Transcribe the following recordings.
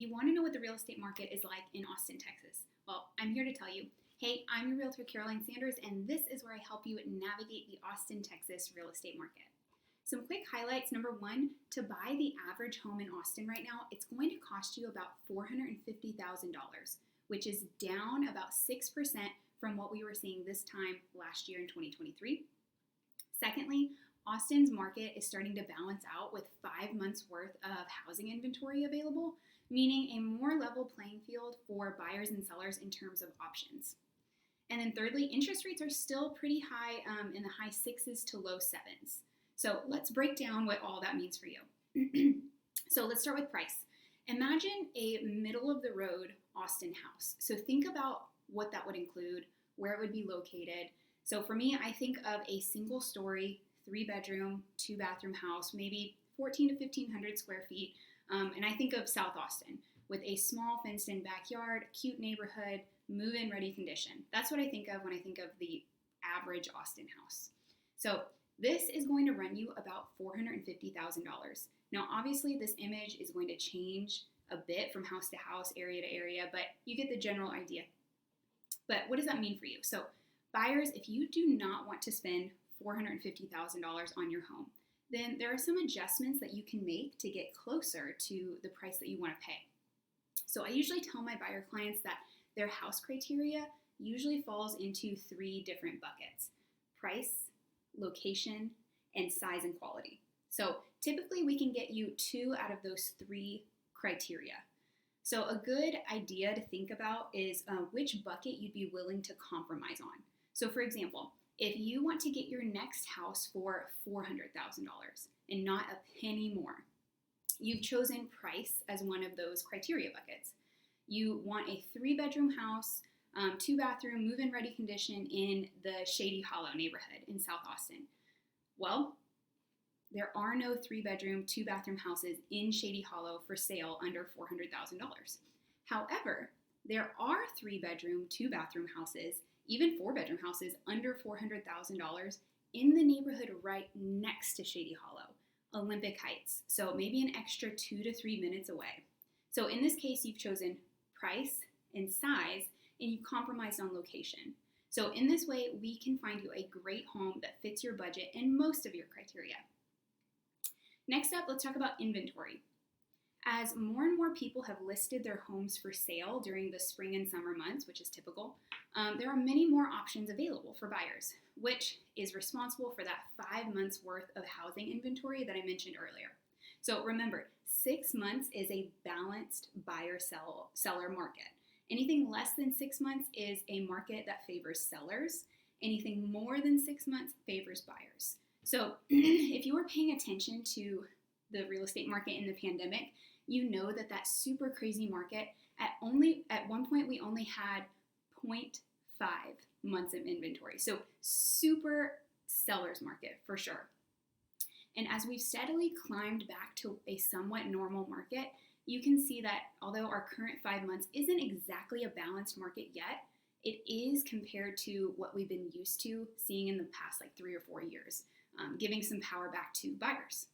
You want to know what the real estate market is like in Austin, Texas? Well, I'm here to tell you. Hey, I'm your realtor, Caroline Sanders, and this is where I help you navigate the Austin, Texas real estate market. Some quick highlights. Number one, to buy the average home in Austin right now, it's going to cost you about $450,000, which is down about 6% from what we were seeing this time last year in 2023. Secondly, Austin's market is starting to balance out with 5 months worth of housing inventory available, meaning a more level playing field for buyers and sellers in terms of options. And then thirdly, interest rates are still pretty high in the high sixes to low sevens. So let's break down what all that means for you. So let's start with price. Imagine a middle of the road Austin house. So think about what that would include, where it would be located. So for me, I think of a single story, 3-bedroom, 2-bathroom house, maybe 14 to 1,500 square feet. And I think of South Austin with a small fenced-in backyard, cute neighborhood, move-in ready condition. That's what I think of when I think of the average Austin house. So this is going to run you about $450,000. Now, obviously, this image is going to change a bit from house to house, area to area, but you get the general idea. But what does that mean for you? So buyers, if you do not want to spend $450,000 on your home, then there are some adjustments that you can make to get closer to the price that you want to pay. So I usually tell my buyer clients that their house criteria usually falls into 3 different buckets: price, location, and size and quality. So typically we can get you 2 out of those 3 criteria. So a good idea to think about is which bucket you'd be willing to compromise on. So for example, if you want to get your next house for $400,000 and not a penny more, you've chosen price as one of those criteria buckets. You want a 3-bedroom house, 2-bathroom, move-in ready condition in the Shady Hollow neighborhood in South Austin. Well, there are no 3-bedroom, 2-bathroom houses in Shady Hollow for sale under $400,000. However, there are 3-bedroom, 2-bathroom houses, even 4-bedroom houses under $400,000 in the neighborhood right next to Shady Hollow, Olympic Heights. So maybe an extra 2 to 3 minutes away. So in this case, you've chosen price and size, and you compromised on location. So in this way, we can find you a great home that fits your budget and most of your criteria. Next up, let's talk about inventory. As more and more people have listed their homes for sale during the spring and summer months, which is typical, there are many more options available for buyers, which is responsible for that 5 months worth of housing inventory that I mentioned earlier. So remember, 6 months is a balanced buyer-seller market. Anything less than 6 months is a market that favors sellers. Anything more than 6 months favors buyers. So if you were paying attention to the real estate market in the pandemic, you know that super crazy market, at one point we only had 0.5 months of inventory. So super seller's market for sure. And as we've steadily climbed back to a somewhat normal market, you can see that although our current 5 months isn't exactly a balanced market yet, it is compared to what we've been used to seeing in the past 3 or 4 years, giving some power back to buyers.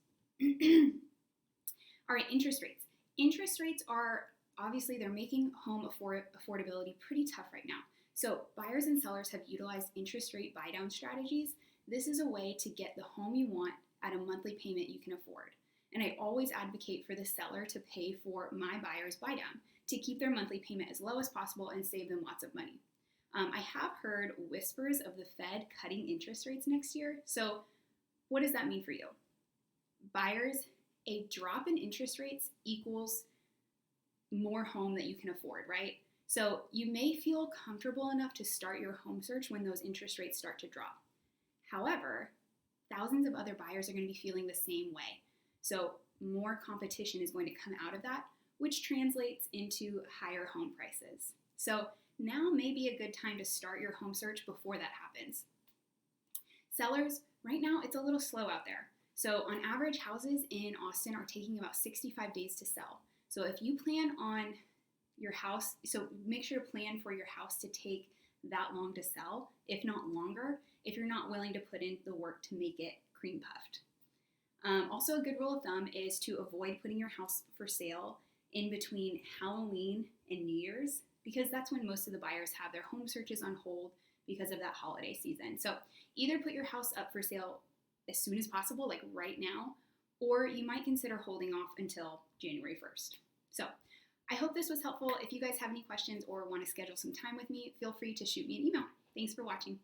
All right, interest rates. Interest rates are obviously, they're making home affordability pretty tough right now. So buyers and sellers have utilized interest rate buy-down strategies. This is a way to get the home you want at a monthly payment you can afford. And I always advocate for the seller to pay for my buyer's buy-down to keep their monthly payment as low as possible and save them lots of money. I have heard whispers of the Fed cutting interest rates next year. So what does that mean for you? Buyers, a drop in interest rates equals more home that you can afford, right? So you may feel comfortable enough to start your home search when those interest rates start to drop. However, thousands of other buyers are going to be feeling the same way. So more competition is going to come out of that, which translates into higher home prices. So now may be a good time to start your home search before that happens. Sellers, right now it's a little slow out there. So on average, houses in Austin are taking about 65 days to sell. So if you plan on your house, so make sure to plan for your house to take that long to sell, if not longer, if you're not willing to put in the work to make it cream puffed. Also, a good rule of thumb is to avoid putting your house for sale in between Halloween and New Year's, because that's when most of the buyers have their home searches on hold because of that holiday season. So either put your house up for sale as soon as possible, like right now, or you might consider holding off until January 1st. So I hope this was helpful. If you guys have any questions or want to schedule some time with me, feel free to shoot me an email. Thanks for watching.